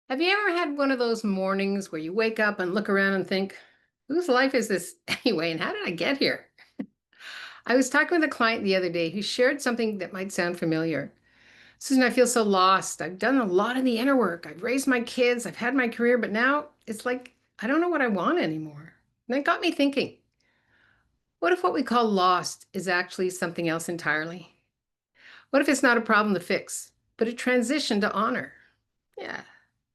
Have you ever had one of those mornings where you wake up and look around and think, whose life is this anyway, and how did I get here? I was talking with a client the other day who shared something that might sound familiar. Susan, I feel so lost. I've done a lot of the inner work. I've raised my kids, I've had my career, but now it's like I don't know what I want anymore. And that got me thinking, what if what we call lost is actually something else entirely? What if it's not a problem to fix, but a transition to honor? Yeah,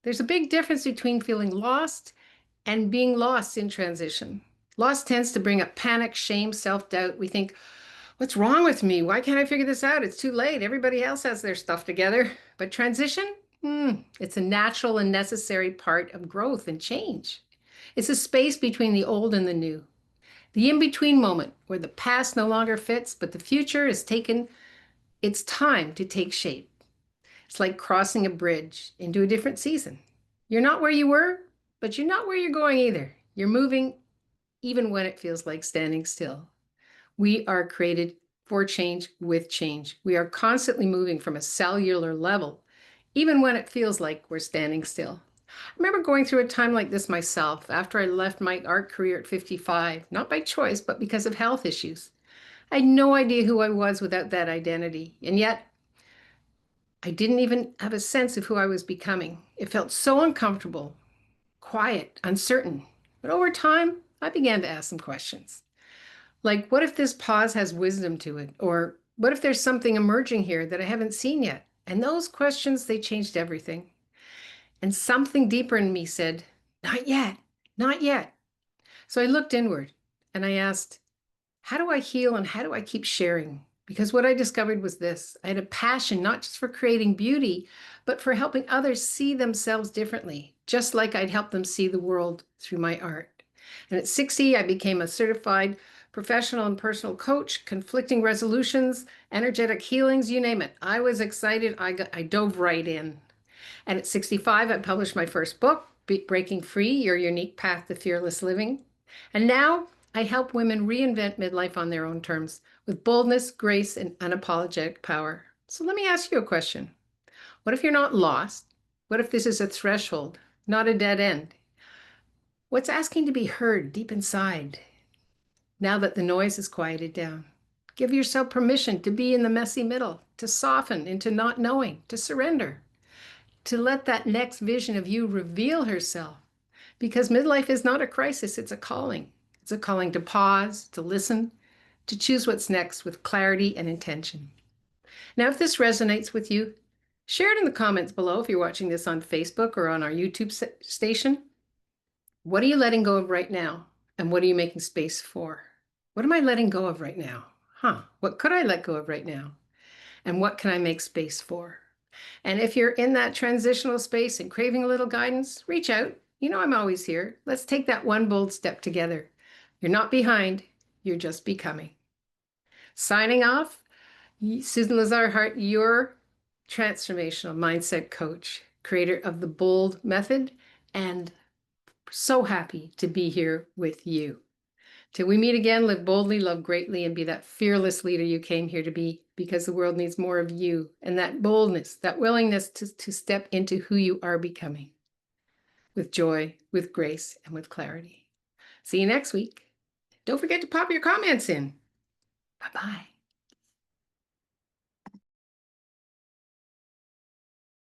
there's a big difference between feeling lost and being lost in transition. Loss tends to bring up panic, shame, self-doubt. We think, what's wrong with me? Why can't I figure this out? It's too late. Everybody else has their stuff together. But transition, it's a natural and necessary part of growth and change. It's a space between the old and the new, the in-between moment where the past no longer fits, but the future has taken its time to take shape. It's like crossing a bridge into a different season. You're not where you were, but you're not where you're going either. You're moving even when it feels like standing still. We are created for change with change. We are constantly moving from a cellular level, even when it feels like we're standing still. I remember going through a time like this myself after I left my art career at 55, not by choice, but because of health issues. I had no idea who I was without that identity, and yet I didn't even have a sense of who I was becoming. It felt so uncomfortable, quiet, uncertain. But over time, I began to ask some questions. Like, what if this pause has wisdom to it? Or what if there's something emerging here that I haven't seen yet? And those questions, they changed everything. And something deeper in me said, not yet, not yet. So I looked inward and I asked, how do I heal and how do I keep sharing? Because what I discovered was this: I had a passion not just for creating beauty, but for helping others see themselves differently, just like I'd help them see the world through my art. And at 60, I became a certified professional and personal coach, conflicting resolutions, energetic healings, you name it. I was excited. I dove right in. And at 65, I published my first book, Breaking Free, Your Unique Path to Fearless Living. And now I help women reinvent midlife on their own terms with boldness, grace, and unapologetic power. So let me ask you a question. What if you're not lost? What if this is a threshold, not a dead end? What's asking to be heard deep inside now that the noise is quieted down? Give yourself permission to be in the messy middle, to soften into not knowing, to surrender, to let that next vision of you reveal herself. Because midlife is not a crisis, it's a calling. It's a calling to pause, to listen, to choose what's next with clarity and intention. Now, if this resonates with you, share it in the comments below if you're watching this on Facebook or on our YouTube station. What are you letting go of right now? And what are you making space for? What am I letting go of right now? What could I let go of right now? And what can I make space for? And if you're in that transitional space and craving a little guidance, reach out. You know I'm always here. Let's take that one bold step together. You're not behind, you're just becoming. Signing off, Susan Lazar Hart, your transformational mindset coach, creator of the Bold Method, and so happy to be here with you. Till we meet again, live boldly, love greatly, and be that fearless leader you came here to be, because the world needs more of you and that boldness, that willingness to step into who you are becoming with joy, with grace, and with clarity. See you next week. Don't forget to pop your comments in. Bye-bye.